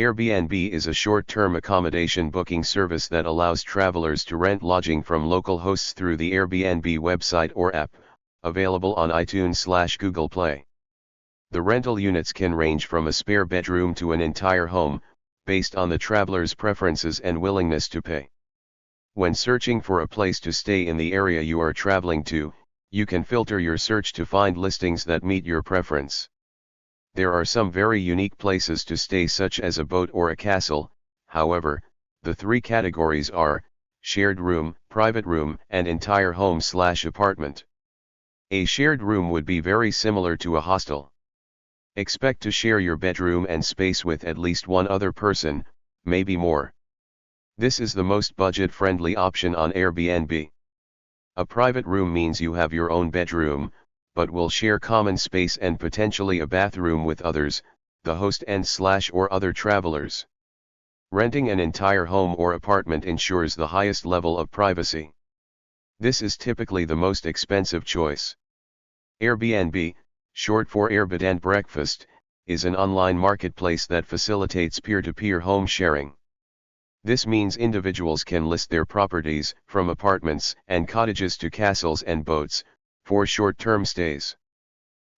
Airbnb is a short-term accommodation booking service that allows travelers to rent lodging from local hosts through the Airbnb website or app, available on iTunes/Google Play. The rental units can range from a spare bedroom to an entire home, based on the traveler's preferences and willingness to pay. When searching for a place to stay in the area you are traveling to, you can filter your search to find listings that meet your preference. There are some very unique places to stay, such as a boat or a castle. However, the three categories are shared room, private room, and entire home/apartment. A shared room would be very similar to a hostel. Expect to share your bedroom and space with at least one other person, maybe more. This is the most budget-friendly option on Airbnb. A private room means you have your own bedroom, but will share common space and potentially a bathroom with others, the host and/or other travelers. Renting an entire home or apartment ensures the highest level of privacy. This is typically the most expensive choice. Airbnb, short for Air Bed and Breakfast, is an online marketplace that facilitates peer-to-peer home sharing. This means individuals can list their properties, from apartments and cottages to castles and boats, for short-term stays.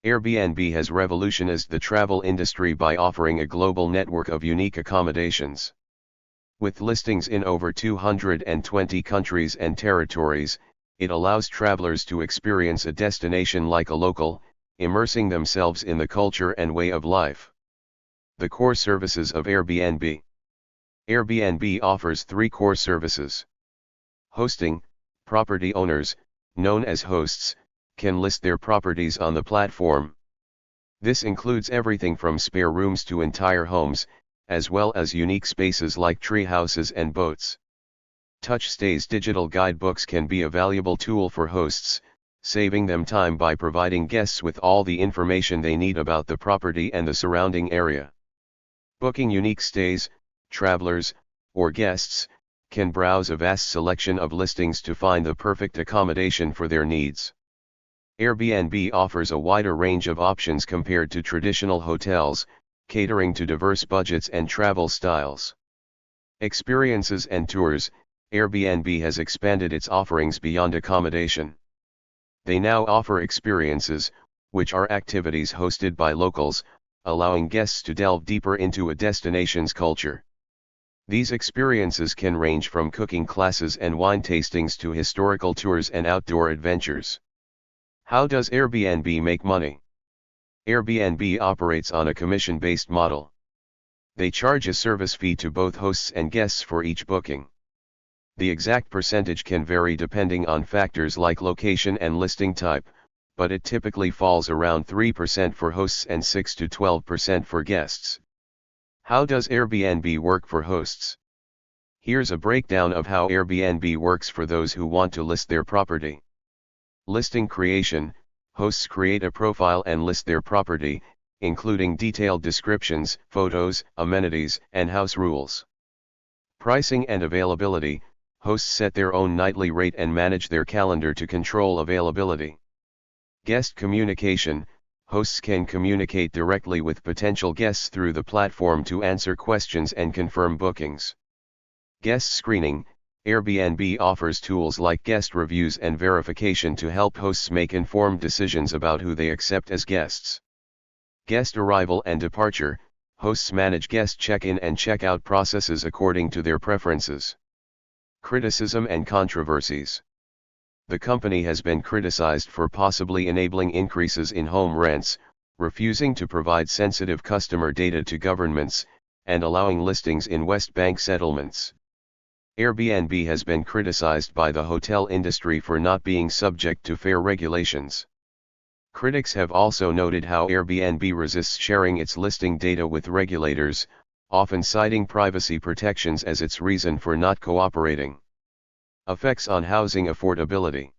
Airbnb has revolutionized the travel industry by offering a global network of unique accommodations. With listings in over 220 countries and territories, it allows travelers to experience a destination like a local, immersing themselves in the culture and way of life. The core services of Airbnb. Airbnb offers three core services. Hosting. Property owners, known as hosts, can list their properties on the platform. This includes everything from spare rooms to entire homes, as well as unique spaces like treehouses and boats. Touch Stays. Digital guidebooks can be a valuable tool for hosts, saving them time by providing guests with all the information they need about the property and the surrounding area. Booking unique stays. Travelers, or guests, can browse a vast selection of listings to find the perfect accommodation for their needs. Airbnb offers a wider range of options compared to traditional hotels, catering to diverse budgets and travel styles. Experiences and tours. Airbnb has expanded its offerings beyond accommodation. They now offer experiences, which are activities hosted by locals, allowing guests to delve deeper into a destination's culture. These experiences can range from cooking classes and wine tastings to historical tours and outdoor adventures. How does Airbnb make money? Airbnb operates on a commission-based model. They charge a service fee to both hosts and guests for each booking. The exact percentage can vary depending on factors like location and listing type, but it typically falls around 3% for hosts and 6 to 12% for guests. How does Airbnb work for hosts? Here's a breakdown of how Airbnb works for those who want to list their property. Listing creation. Hosts create a profile and list their property, including detailed descriptions, photos, amenities, and house rules. Pricing and availability. Hosts set their own nightly rate and manage their calendar to control availability. Guest communication. Hosts can communicate directly with potential guests through the platform to answer questions and confirm bookings. Guest screening. Airbnb offers tools like guest reviews and verification to help hosts make informed decisions about who they accept as guests. Guest arrival and departure. Hosts manage guest check-in and check-out processes according to their preferences. Criticism and controversies. The company has been criticized for possibly enabling increases in home rents, refusing to provide sensitive customer data to governments, and allowing listings in West Bank settlements. Airbnb has been criticized by the hotel industry for not being subject to fair regulations. Critics have also noted how Airbnb resists sharing its listing data with regulators, often citing privacy protections as its reason for not cooperating. Effects on housing affordability.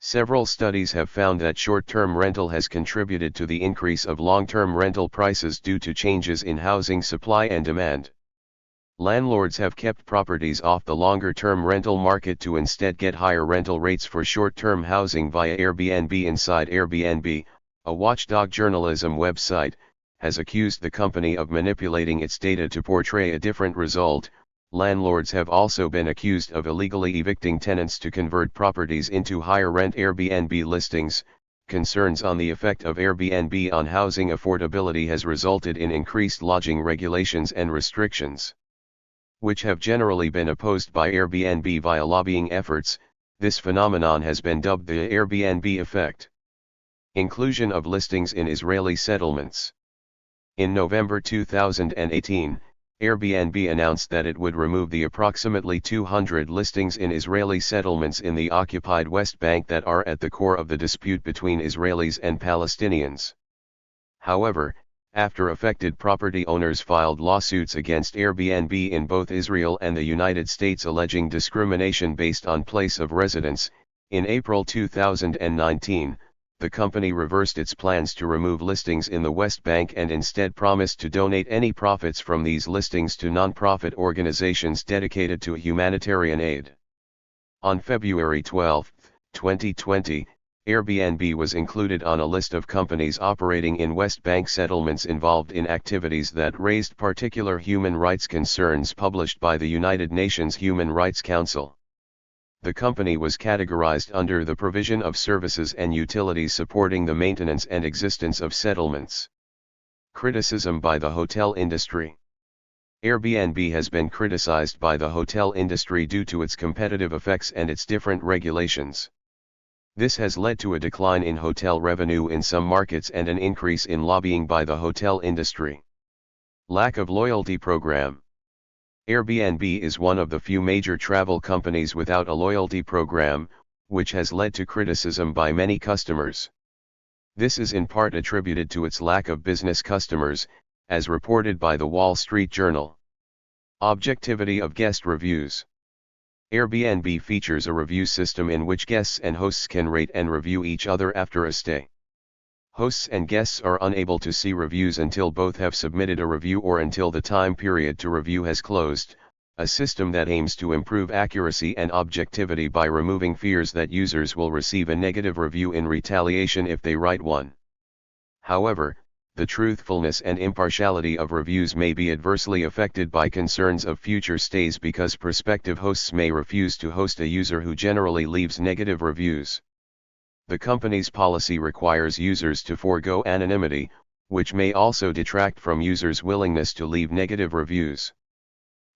Several studies have found that short-term rental has contributed to the increase of long-term rental prices due to changes in housing supply and demand. Landlords have kept properties off the longer-term rental market to instead get higher rental rates for short-term housing via Airbnb. Inside Airbnb, a watchdog journalism website, has accused the company of manipulating its data to portray a different result. Landlords have also been accused of illegally evicting tenants to convert properties into higher rent Airbnb listings. Concerns on the effect of Airbnb on housing affordability has resulted in increased lodging regulations and restrictions, which have generally been opposed by Airbnb via lobbying efforts. This phenomenon has been dubbed the Airbnb effect. Inclusion of listings in Israeli settlements. In November 2018, Airbnb announced that it would remove the approximately 200 listings in Israeli settlements in the occupied West Bank that are at the core of the dispute between Israelis and Palestinians. However, after affected property owners filed lawsuits against Airbnb in both Israel and the United States alleging discrimination based on place of residence, in April 2019, the company reversed its plans to remove listings in the West Bank and instead promised to donate any profits from these listings to non-profit organizations dedicated to humanitarian aid. On February 12, 2020, Airbnb was included on a list of companies operating in West Bank settlements involved in activities that raised particular human rights concerns published by the United Nations Human Rights Council. The company was categorized under the provision of services and utilities supporting the maintenance and existence of settlements. Criticism by the hotel industry. Airbnb has been criticized by the hotel industry due to its competitive effects and its different regulations. This has led to a decline in hotel revenue in some markets and an increase in lobbying by the hotel industry. Lack of loyalty program. Airbnb is one of the few major travel companies without a loyalty program, which has led to criticism by many customers. This is in part attributed to its lack of business customers, as reported by the Wall Street Journal. Objectivity of guest reviews. Airbnb features a review system in which guests and hosts can rate and review each other after a stay. Hosts and guests are unable to see reviews until both have submitted a review or until the time period to review has closed, a system that aims to improve accuracy and objectivity by removing fears that users will receive a negative review in retaliation if they write one. However, the truthfulness and impartiality of reviews may be adversely affected by concerns of future stays because prospective hosts may refuse to host a user who generally leaves negative reviews. The company's policy requires users to forego anonymity, which may also detract from users' willingness to leave negative reviews.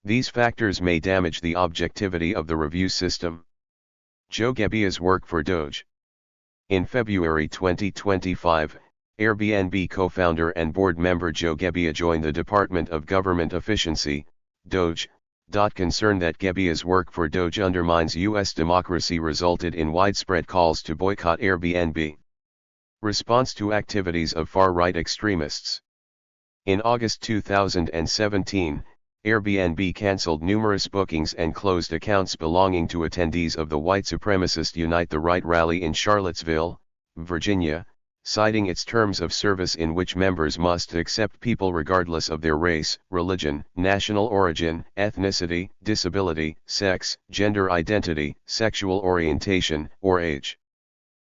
These factors may damage the objectivity of the review system. Joe Gebbia's work for Doge. In February 2025, Airbnb co-founder and board member Joe Gebbia joined the Department of Government Efficiency, Doge. Concern that Gebbia's work for Doge undermines U.S. democracy resulted in widespread calls to boycott Airbnb. Response to activities of far-right extremists. In August 2017, Airbnb cancelled numerous bookings and closed accounts belonging to attendees of the white supremacist Unite the Right rally in Charlottesville, Virginia, citing its terms of service in which members must accept people regardless of their race, religion, national origin, ethnicity, disability, sex, gender identity, sexual orientation, or age.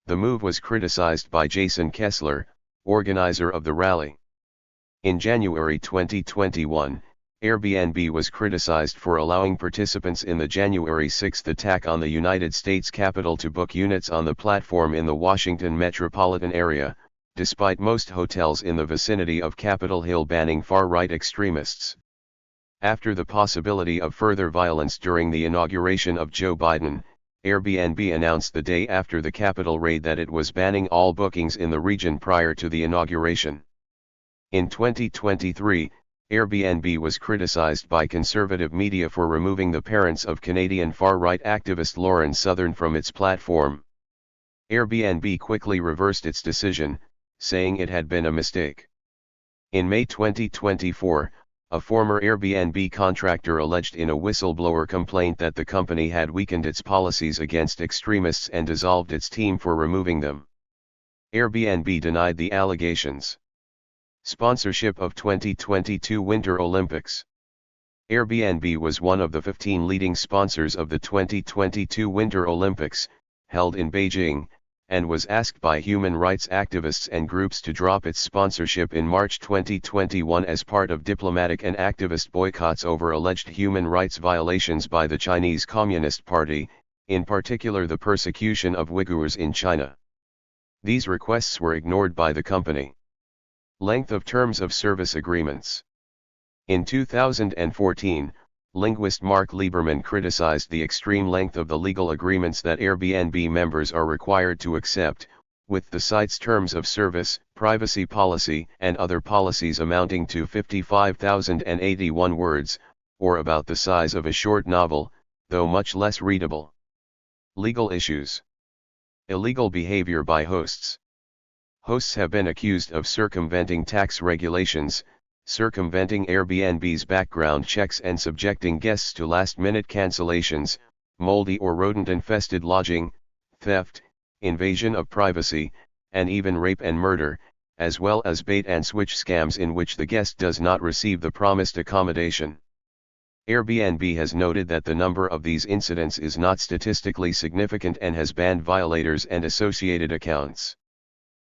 The move was criticized by Jason Kessler, organizer of the rally. In January 2021, Airbnb was criticized for allowing participants in the January 6 attack on the United States Capitol to book units on the platform in the Washington metropolitan area, despite most hotels in the vicinity of Capitol Hill banning far-right extremists. After the possibility of further violence during the inauguration of Joe Biden, Airbnb announced the day after the Capitol raid that it was banning all bookings in the region prior to the inauguration. In 2023, Airbnb was criticized by conservative media for removing the parents of Canadian far-right activist Lauren Southern from its platform. Airbnb quickly reversed its decision, saying it had been a mistake. In May 2024, a former Airbnb contractor alleged in a whistleblower complaint that the company had weakened its policies against extremists and dissolved its team for removing them. Airbnb denied the allegations. Sponsorship of 2022 Winter Olympics. Airbnb was one of the 15 leading sponsors of the 2022 Winter Olympics, held in Beijing, and was asked by human rights activists and groups to drop its sponsorship in March 2021 as part of diplomatic and activist boycotts over alleged human rights violations by the Chinese Communist Party, in particular the persecution of Uyghurs in China. These requests were ignored by the company. Length of terms of service agreements. In 2014, linguist Mark Lieberman criticized the extreme length of the legal agreements that Airbnb members are required to accept, with the site's terms of service, privacy policy, and other policies amounting to 55,081 words, or about the size of a short novel, though much less readable. Legal issues. Illegal behavior by hosts. Hosts have been accused of circumventing tax regulations, circumventing Airbnb's background checks and subjecting guests to last-minute cancellations, moldy or rodent-infested lodging, theft, invasion of privacy, and even rape and murder, as well as bait-and-switch scams in which the guest does not receive the promised accommodation. Airbnb has noted that the number of these incidents is not statistically significant and has banned violators and associated accounts.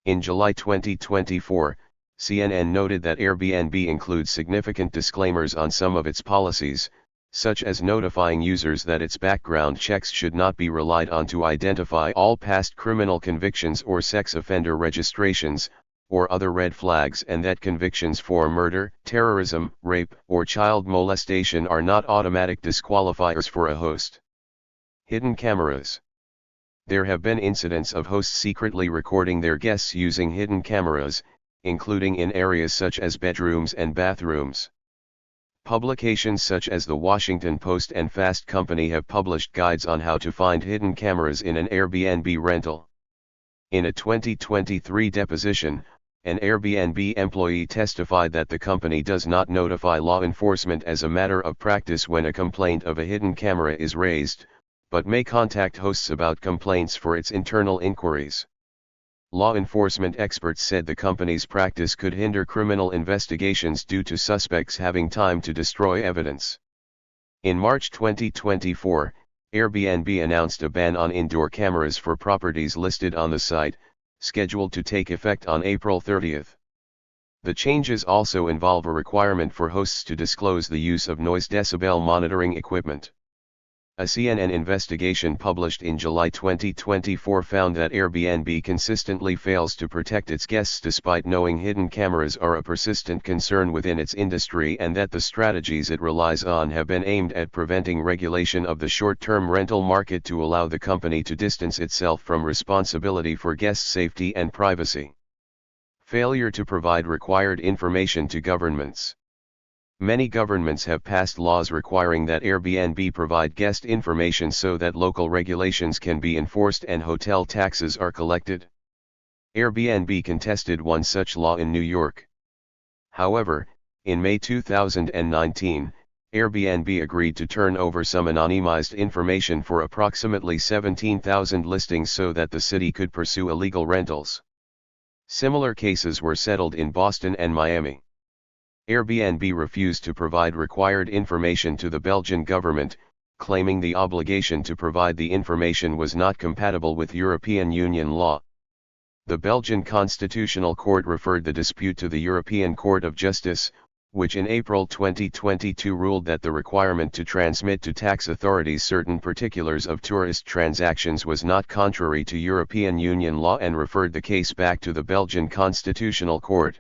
In July 2024, CNN noted that Airbnb includes significant disclaimers on some of its policies, such as notifying users that its background checks should not be relied on to identify all past criminal convictions or sex offender registrations, or other red flags, and that convictions for murder, terrorism, rape, or child molestation are not automatic disqualifiers for a host. Hidden cameras. There have been incidents of hosts secretly recording their guests using hidden cameras, including in areas such as bedrooms and bathrooms. Publications such as The Washington Post and Fast Company have published guides on how to find hidden cameras in an Airbnb rental. In a 2023 deposition, an Airbnb employee testified that the company does not notify law enforcement as a matter of practice when a complaint of a hidden camera is raised, but may contact hosts about complaints for its internal inquiries. Law enforcement experts said the company's practice could hinder criminal investigations due to suspects having time to destroy evidence. In March 2024, Airbnb announced a ban on indoor cameras for properties listed on the site, scheduled to take effect on April 30. The changes also involve a requirement for hosts to disclose the use of noise decibel monitoring equipment. A CNN investigation published in July 2024 found that Airbnb consistently fails to protect its guests despite knowing hidden cameras are a persistent concern within its industry and that the strategies it relies on have been aimed at preventing regulation of the short-term rental market to allow the company to distance itself from responsibility for guest safety and privacy. Failure to provide required information to governments. Many governments have passed laws requiring that Airbnb provide guest information so that local regulations can be enforced and hotel taxes are collected. Airbnb contested one such law in New York. However, in May 2019, Airbnb agreed to turn over some anonymized information for approximately 17,000 listings so that the city could pursue illegal rentals. Similar cases were settled in Boston and Miami. Airbnb refused to provide required information to the Belgian government, claiming the obligation to provide the information was not compatible with European Union law. The Belgian Constitutional Court referred the dispute to the European Court of Justice, which in April 2022 ruled that the requirement to transmit to tax authorities certain particulars of tourist transactions was not contrary to European Union law and referred the case back to the Belgian Constitutional Court.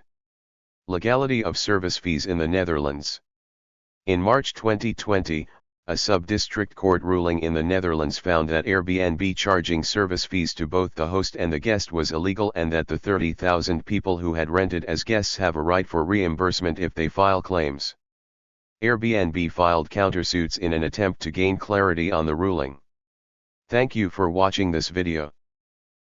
Legality of service fees in the Netherlands. In March 2020, a sub-district court ruling in the Netherlands found that Airbnb charging service fees to both the host and the guest was illegal and that the 30,000 people who had rented as guests have a right for reimbursement if they file claims. Airbnb filed countersuits in an attempt to gain clarity on the ruling. Thank you for watching this video.